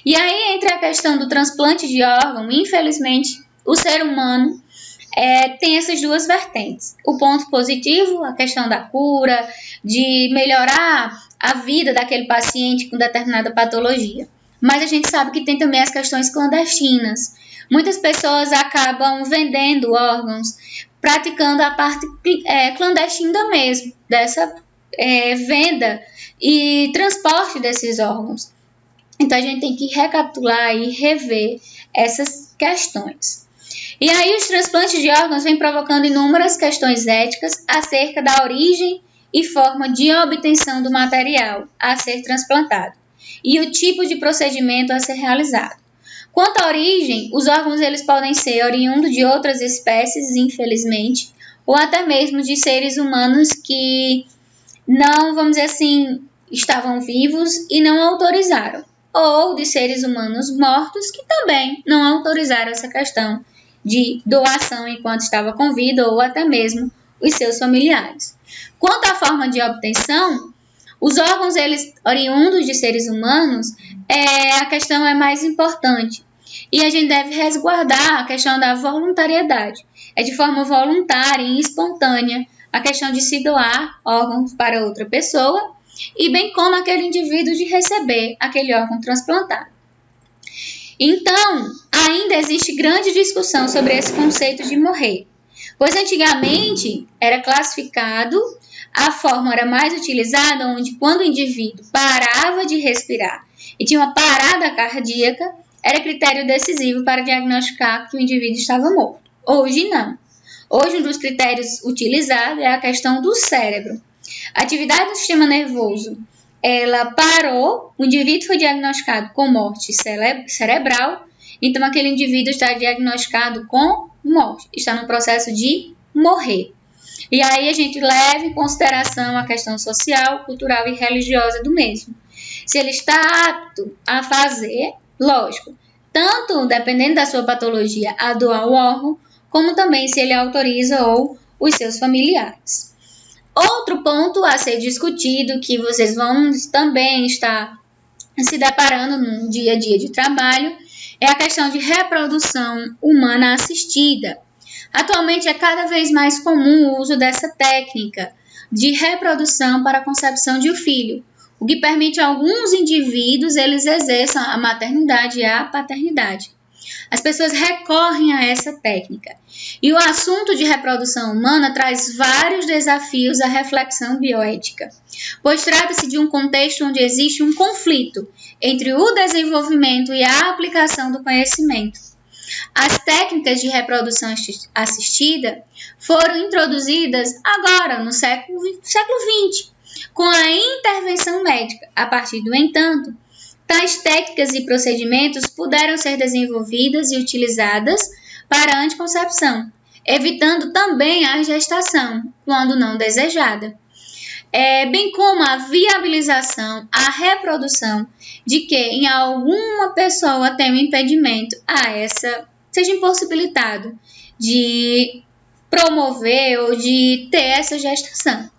E aí, entre a questão do transplante de órgão, infelizmente, o ser humano tem essas duas vertentes. O ponto positivo, a questão da cura, de melhorar a vida daquele paciente com determinada patologia. Mas a gente sabe que tem também as questões clandestinas. Muitas pessoas acabam vendendo órgãos, praticando a parte clandestina mesmo, dessa venda e transporte desses órgãos. Então a gente tem que recapitular e rever essas questões. E aí os transplantes de órgãos vêm provocando inúmeras questões éticas acerca da origem e forma de obtenção do material a ser transplantado e o tipo de procedimento a ser realizado. Quanto à origem, os órgãos eles podem ser oriundos de outras espécies, infelizmente, ou até mesmo de seres humanos que não, vamos dizer assim, estavam vivos e não autorizaram, ou de seres humanos mortos que também não autorizaram essa questão de doação enquanto estava com vida ou até mesmo os seus familiares. Quanto à forma de obtenção, os órgãos eles oriundos de seres humanos, a questão é mais importante. E a gente deve resguardar a questão da voluntariedade. É de forma voluntária e espontânea a questão de se doar órgãos para outra pessoa e bem como aquele indivíduo de receber aquele órgão transplantado. Então, ainda existe grande discussão sobre esse conceito de morrer, pois antigamente era classificado, a forma era mais utilizada onde quando o indivíduo parava de respirar e tinha uma parada cardíaca, era critério decisivo para diagnosticar que o indivíduo estava morto. Hoje não. Hoje um dos critérios utilizados é a questão do cérebro. A atividade do sistema nervoso, ela parou, o indivíduo foi diagnosticado com morte cerebral, então aquele indivíduo está diagnosticado com morte, está no processo de morrer. E aí a gente leva em consideração a questão social, cultural e religiosa do mesmo. Se ele está apto a fazer, lógico, tanto dependendo da sua patologia, a doar o órgão, como também se ele autoriza ou os seus familiares. Outro ponto a ser discutido, que vocês vão também estar se deparando no dia a dia de trabalho é a questão de reprodução humana assistida. Atualmente é cada vez mais comum o uso dessa técnica de reprodução para a concepção de um filho, o que permite a alguns indivíduos eles exerçam a maternidade e a paternidade. As pessoas recorrem a essa técnica. E o assunto de reprodução humana traz vários desafios à reflexão bioética, pois trata-se de um contexto onde existe um conflito entre o desenvolvimento e a aplicação do conhecimento. As técnicas de reprodução assistida foram introduzidas agora, no século XX, com a intervenção médica. A partir do entanto, tais técnicas e procedimentos puderam ser desenvolvidas e utilizadas para a anticoncepção, evitando também a gestação, quando não desejada, bem como a viabilização, a reprodução de que em alguma pessoa tem um impedimento seja impossibilitado de promover ou de ter essa gestação.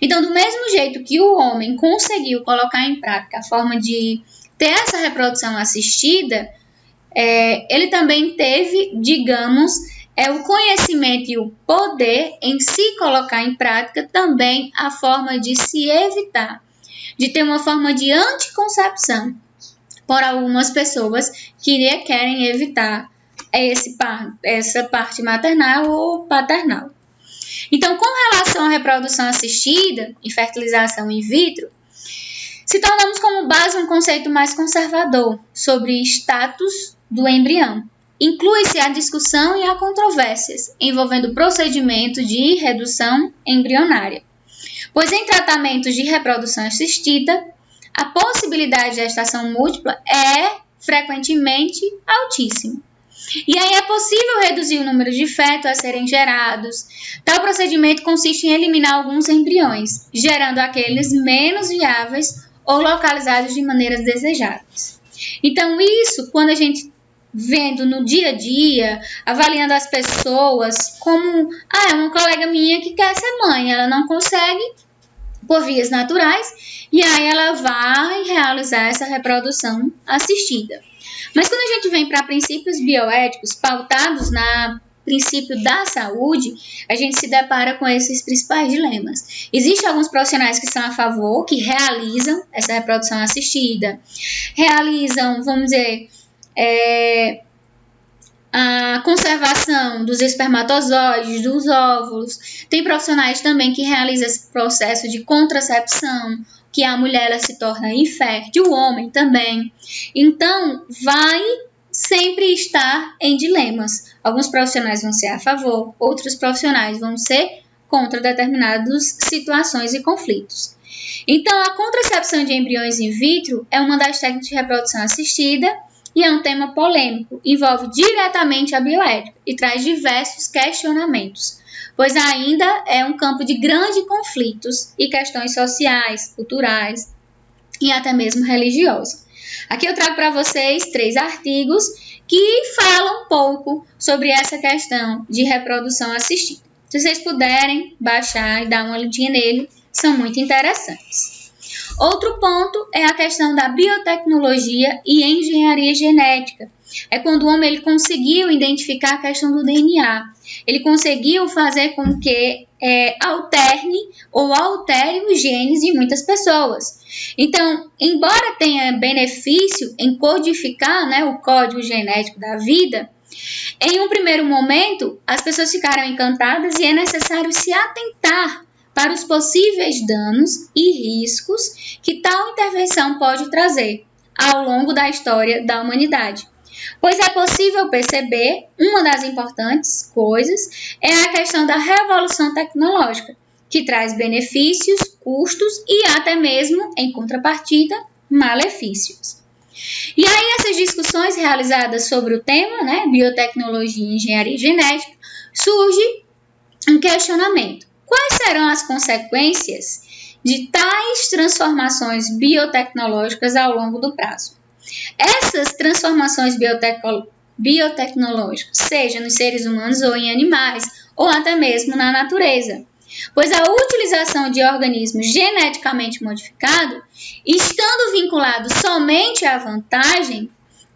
Então, do mesmo jeito que o homem conseguiu colocar em prática a forma de ter essa reprodução assistida, ele também teve, digamos, o conhecimento e o poder em se colocar em prática também a forma de se evitar, de ter uma forma de anticoncepção por algumas pessoas que querem evitar essa parte maternal ou paternal. Então, com relação à reprodução assistida e fertilização in vitro, se tornamos como base um conceito mais conservador sobre status do embrião. Inclui-se a discussão e a controvérsias envolvendo o procedimento de redução embrionária, pois em tratamentos de reprodução assistida, a possibilidade de gestação múltipla é frequentemente altíssima. E aí é possível reduzir o número de fetos a serem gerados. Tal procedimento consiste em eliminar alguns embriões, gerando aqueles menos viáveis ou localizados de maneiras desejáveis. Então isso, quando a gente vendo no dia a dia, avaliando as pessoas como, é uma colega minha que quer ser mãe, ela não consegue por vias naturais, e aí ela vai realizar essa reprodução assistida. Mas quando a gente vem para princípios bioéticos pautados na princípio da saúde, a gente se depara com esses principais dilemas. Existem alguns profissionais que são a favor, que realizam essa reprodução assistida, realizam, vamos dizer, a conservação dos espermatozoides, dos óvulos. Tem profissionais também que realizam esse processo de contracepção, que a mulher ela se torna infértil, o homem também. Então, vai sempre estar em dilemas. Alguns profissionais vão ser a favor, outros profissionais vão ser contra determinadas situações e conflitos. Então, a contracepção de embriões in vitro é uma das técnicas de reprodução assistida e é um tema polêmico, envolve diretamente a bioética e traz diversos questionamentos, pois ainda é um campo de grandes conflitos e questões sociais, culturais e até mesmo religiosas. Aqui eu trago para vocês 3 artigos que falam um pouco sobre essa questão de reprodução assistida. Se vocês puderem baixar e dar uma olhadinha nele, são muito interessantes. Outro ponto é a questão da biotecnologia e engenharia genética. É quando o homem ele conseguiu identificar a questão do DNA. Ele conseguiu fazer com que altere os genes de muitas pessoas. Então, embora tenha benefício em codificar, o código genético da vida, em um primeiro momento, as pessoas ficaram encantadas e é necessário se atentar para os possíveis danos e riscos que tal intervenção pode trazer ao longo da história da humanidade. Pois é possível perceber, uma das importantes coisas é a questão da revolução tecnológica, que traz benefícios, custos e até mesmo, em contrapartida, malefícios. E aí essas discussões realizadas sobre o tema, biotecnologia e engenharia genética, surge um questionamento. Quais serão as consequências de tais transformações biotecnológicas ao longo do prazo? Essas transformações biotecnológicas, seja nos seres humanos ou em animais, ou até mesmo na natureza, pois a utilização de organismos geneticamente modificados, estando vinculado somente à vantagem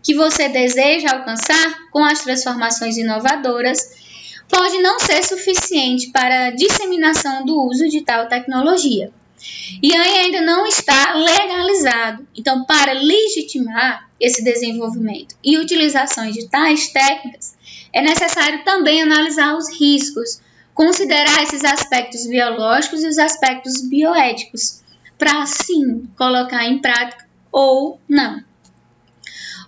que você deseja alcançar com as transformações inovadoras, pode não ser suficiente para a disseminação do uso de tal tecnologia. E ainda não está legalizado. Então, para legitimar esse desenvolvimento e utilização de tais técnicas, é necessário também analisar os riscos, considerar esses aspectos biológicos e os aspectos bioéticos, para assim colocar em prática ou não.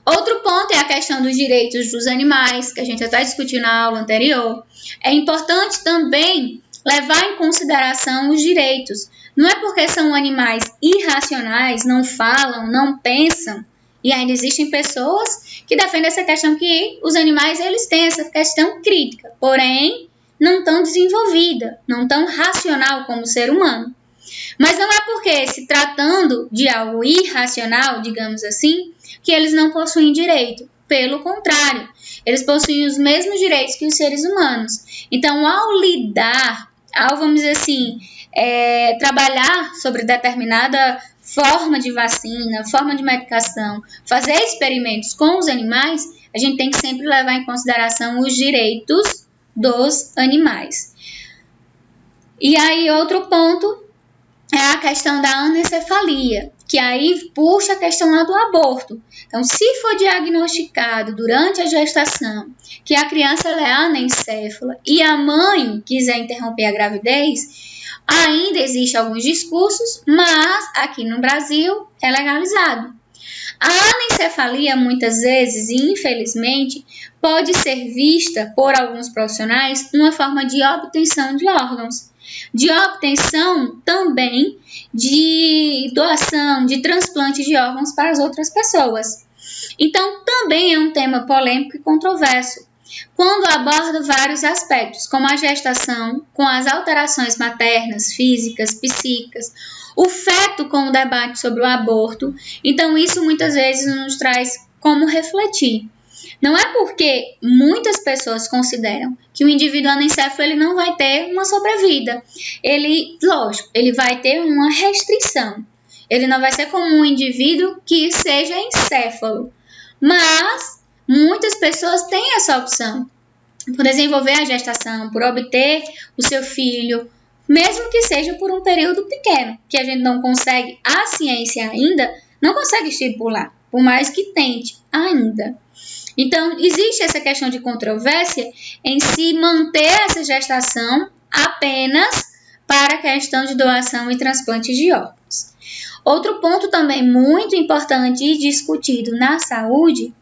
Outro ponto é a questão dos direitos dos animais, que a gente até discutiu na aula anterior. É importante também levar em consideração os direitos. Não é porque são animais irracionais, não falam, não pensam, e ainda existem pessoas que defendem essa questão que os animais eles têm essa questão crítica, porém não tão desenvolvida, não tão racional como o ser humano. Mas não é porque, se tratando de algo irracional, digamos assim, que eles não possuem direito. Pelo contrário, eles possuem os mesmos direitos que os seres humanos. Então, ao lidar, vamos dizer assim, trabalhar sobre determinada forma de vacina, forma de medicação, fazer experimentos com os animais, a gente tem que sempre levar em consideração os direitos dos animais. E aí, outro ponto é a questão da anencefalia, que aí puxa a questão lá do aborto. Então, se for diagnosticado durante a gestação que a criança é anencéfala e a mãe quiser interromper a gravidez, ainda existem alguns discursos, mas aqui no Brasil é legalizado. A anencefalia, muitas vezes, e infelizmente, pode ser vista por alguns profissionais uma forma de obtenção de órgãos, de obtenção também de doação, de transplante de órgãos para as outras pessoas. Então, também é um tema polêmico e controverso, quando aborda vários aspectos, como a gestação, com as alterações maternas, físicas, psíquicas, o feto com o debate sobre o aborto. Então, isso muitas vezes nos traz como refletir. Não é porque muitas pessoas consideram que o indivíduo anencéfalo ele não vai ter uma sobrevida. Lógico, ele vai ter uma restrição. Ele não vai ser como um indivíduo que seja encéfalo. Mas muitas pessoas têm essa opção por desenvolver a gestação, por obter o seu filho, mesmo que seja por um período pequeno, que a gente não consegue, a ciência ainda não consegue estipular, por mais que tente ainda. Então, existe essa questão de controvérsia em se manter essa gestação apenas para a questão de doação e transplante de órgãos. Outro ponto também muito importante e discutido na saúde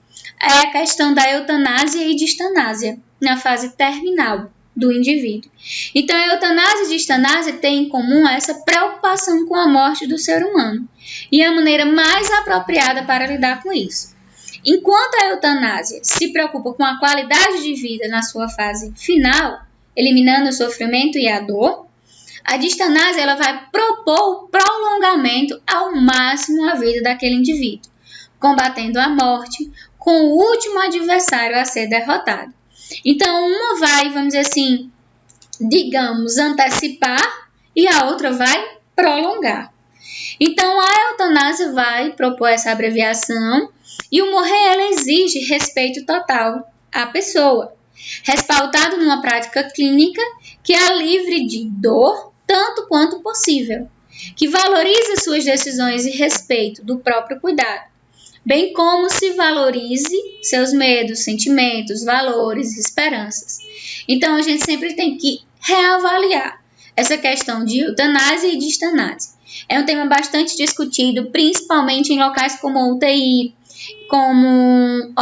é a questão da eutanásia e distanásia na fase terminal do indivíduo. Então, a eutanásia e distanásia têm em comum essa preocupação com a morte do ser humano e a maneira mais apropriada para lidar com isso. Enquanto a eutanásia se preocupa com a qualidade de vida na sua fase final, eliminando o sofrimento e a dor, a distanásia ela vai propor o prolongamento ao máximo a vida daquele indivíduo, combatendo a morte com o último adversário a ser derrotado. Então, uma vai, vamos dizer assim, digamos, antecipar e a outra vai prolongar. Então, a eutanásia vai propor essa abreviação e o morrer ela exige respeito total à pessoa, respaldado numa prática clínica que a livre de dor tanto quanto possível, que valorize suas decisões e respeito do próprio cuidado, bem como se valorize seus medos, sentimentos, valores, esperanças. Então, a gente sempre tem que reavaliar essa questão de eutanásia e distanásia. É um tema bastante discutido, principalmente em locais como UTI, como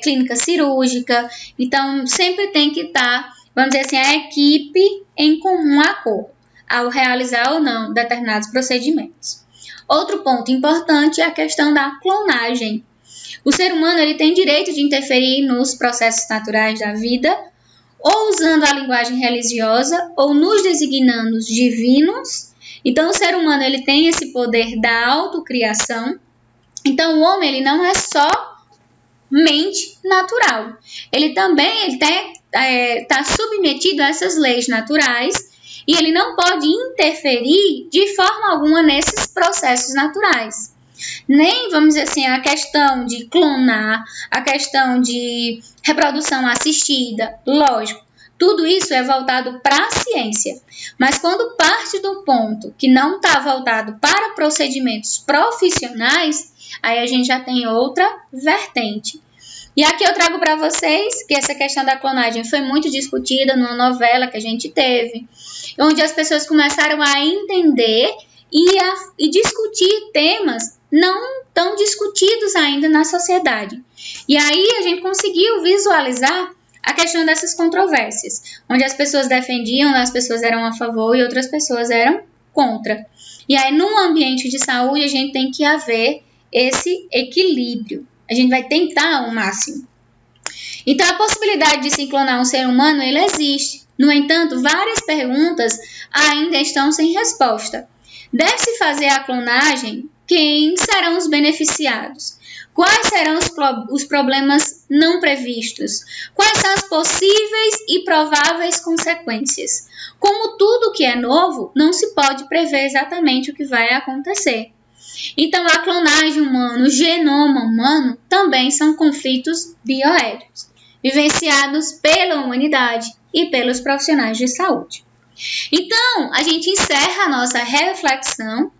clínica cirúrgica. Então, sempre tem que estar, vamos dizer assim, a equipe em comum acordo ao realizar ou não determinados procedimentos. Outro ponto importante é a questão da clonagem. O ser humano ele tem direito de interferir nos processos naturais da vida, ou usando a linguagem religiosa, ou nos designando divinos. Então, o ser humano ele tem esse poder da autocriação. Então, o homem ele não é só mente natural. Ele também está submetido a essas leis naturais e ele não pode interferir de forma alguma nesses processos naturais. Nem, vamos dizer assim, a questão de clonar, a questão de reprodução assistida, lógico, tudo isso é voltado para a ciência. Mas quando parte do ponto que não está voltado para procedimentos profissionais, aí a gente já tem outra vertente. E aqui eu trago para vocês que essa questão da clonagem foi muito discutida numa novela que a gente teve, onde as pessoas começaram a entender e discutir temas não tão discutidos ainda na sociedade. E aí a gente conseguiu visualizar a questão dessas controvérsias, onde as pessoas defendiam, as pessoas eram a favor e outras pessoas eram contra. E aí, num ambiente de saúde, a gente tem que haver esse equilíbrio. A gente vai tentar ao máximo. Então, a possibilidade de se clonar um ser humano, ele existe. No entanto, várias perguntas ainda estão sem resposta. Deve-se fazer a clonagem? Quem serão os beneficiados? Quais serão os problemas não previstos? Quais são as possíveis e prováveis consequências? Como tudo que é novo, não se pode prever exatamente o que vai acontecer. Então, a clonagem humana, o genoma humano, também são conflitos bioéticos, vivenciados pela humanidade e pelos profissionais de saúde. Então, a gente encerra a nossa reflexão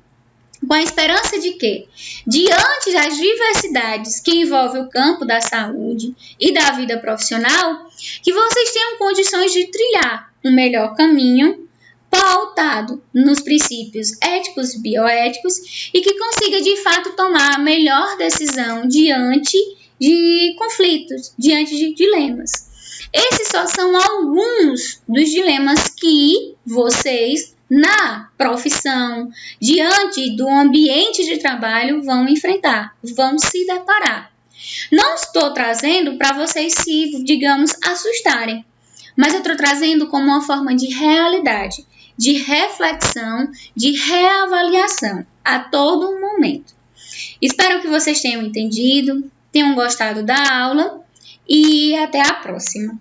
com a esperança de que, diante das diversidades que envolvem o campo da saúde e da vida profissional, que vocês tenham condições de trilhar um melhor caminho pautado nos princípios éticos e bioéticos e que consiga, de fato, tomar a melhor decisão diante de conflitos, diante de dilemas. Esses só são alguns dos dilemas que vocês, na profissão, diante do ambiente de trabalho, vão enfrentar, vão se deparar. Não estou trazendo para vocês se, digamos, assustarem, mas eu estou trazendo como uma forma de realidade, de reflexão, de reavaliação a todo momento. Espero que vocês tenham entendido, tenham gostado da aula e até a próxima.